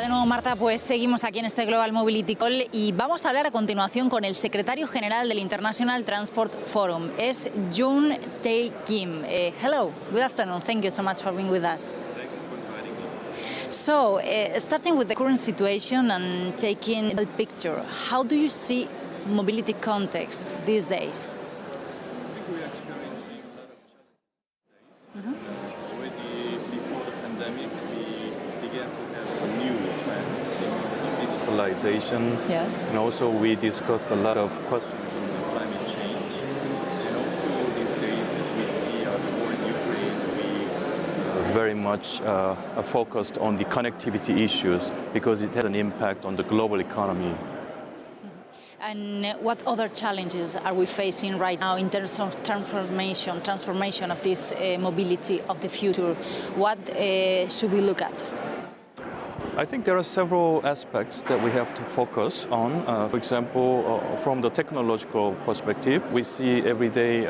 de nuevo, Marta. Pues seguimos aquí en este Global Mobility Call y vamos a hablar a continuación con el secretario general del International Transport Forum. Es Young Tae Kim. Hello, good afternoon. Thank you so much for being with us. So, starting with the current situation and taking the picture, how do you see mobility context these days? I think we are experiencing a lot of challenges already before the pandemic. We began to have some new trends in terms of digitalization. Yes. And also we discussed a lot of questions on climate change. And also these days, as we see the war in Ukraine, we very much focused on the connectivity issues because it has an impact on the global economy. And what other challenges are we facing right now in terms of transformation of this mobility of the future? What should we look at? I think there are several aspects that we have to focus on. For example, from the technological perspective, we see every day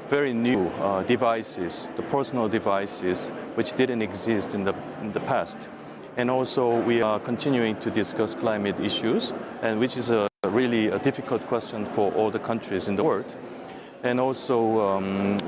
very new devices, the personal devices, which didn't exist in the past. And also we are continuing to discuss climate issues, and which is really a difficult question for all the countries in the world. And also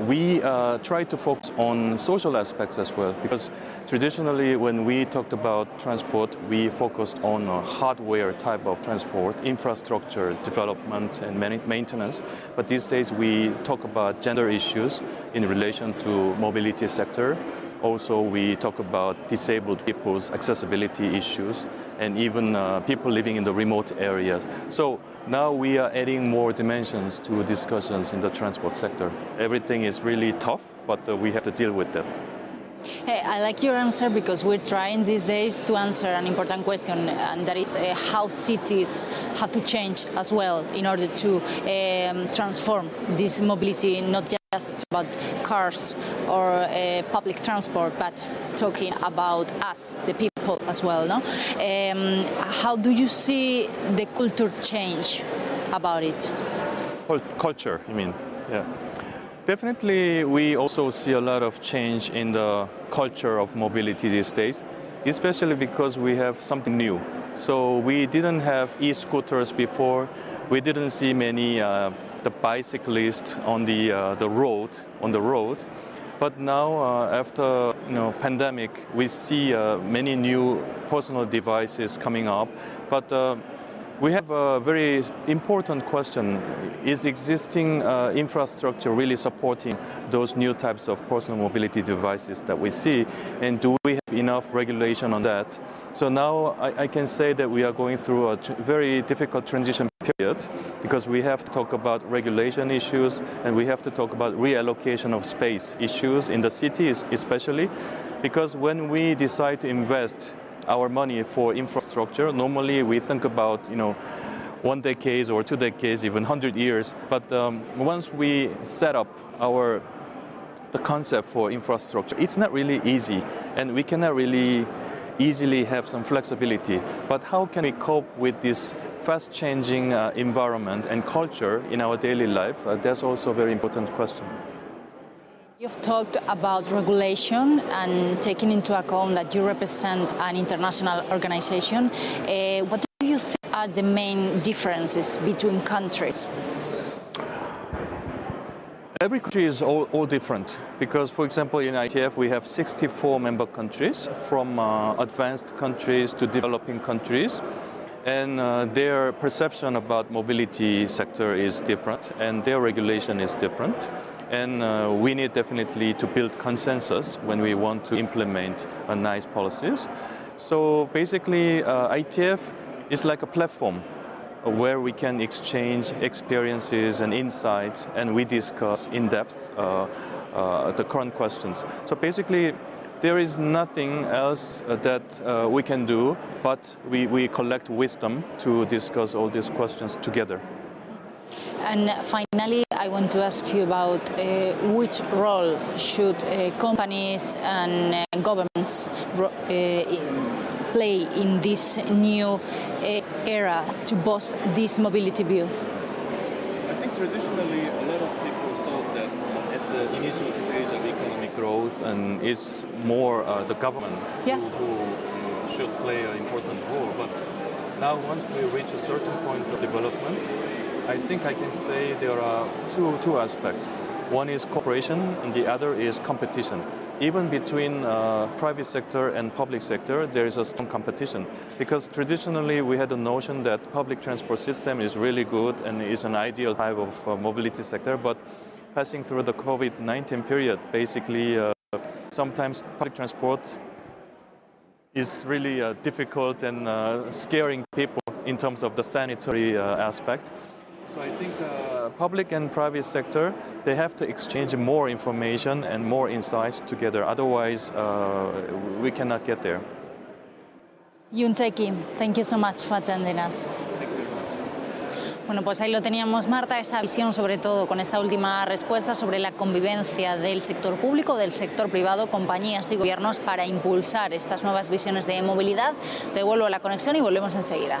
we try to focus on social aspects as well, because traditionally when we talked about transport, we focused on a hardware type of transport, infrastructure development and maintenance. But these days we talk about gender issues in relation to mobility sector. Also, we talk about disabled people's accessibility issues and even people living in the remote areas. So now we are adding more dimensions to discussions in the transport sector. Everything is really tough, but we have to deal with that. Hey, I like your answer because we're trying these days to answer an important question, and that is how cities have to change as well in order to transform this mobility, not just about cars or public transport, but talking about us, the people as well. No? How do you see the culture change about it? Culture, you mean? Yeah. Definitely, we also see a lot of change in the culture of mobility these days, especially because we have something new. So we didn't have e-scooters before. We didn't see many the bicyclists on the road. But now, after pandemic, we see many new personal devices coming up. But we have a very important question. Is existing infrastructure really supporting those new types of personal mobility devices that we see? And do we have enough regulation on that? So now I can say that we are going through a very difficult transition period because we have to talk about regulation issues and we have to talk about reallocation of space issues in the cities especially, because when we decide to invest our money for infrastructure, normally we think about 1 decade or 2 decades, even 100 years. But once we set up the concept for infrastructure, it's not really easy, and we cannot really easily have some flexibility. But how can we cope with this fast-changing environment and culture in our daily life? That's also a very important question. You've talked about regulation and taking into account that you represent an international organization. What do you think are the main differences between countries? Every country is all different because, for example, in ITF we have 64 member countries, from advanced countries to developing countries. And their perception about mobility sector is different and their regulation is different. And we need definitely to build consensus when we want to implement nice policies. So basically, ITF is like a platform where we can exchange experiences and insights, and we discuss in depth the current questions. So basically, there is nothing else that we can do, but we collect wisdom to discuss all these questions together. And finally, I want to ask you about which role should companies and governments play in this new era to boost this mobility view? I think traditionally a lot of people thought that at the initial stage of economic growth, and it's more the government yes. who should play an important Now, once we reach a certain point of development, I think I can say there are two aspects. One is cooperation and the other is competition. Even between private sector and public sector, there is a strong competition because traditionally we had a notion that public transport system is really good and is an ideal type of mobility sector, but passing through the COVID-19 period, basically sometimes public transport is really difficult and scaring people in terms of the sanitary aspect. So I think public and private sector, they have to exchange more information and more insights together. Otherwise, we cannot get there. Young Tae Kim, thank you so much for attending us. Bueno, pues ahí lo teníamos, Marta, esa visión sobre todo con esta última respuesta sobre la convivencia del sector público, del sector privado, compañías y gobiernos para impulsar estas nuevas visiones de movilidad. Te devuelvo la conexión y volvemos enseguida.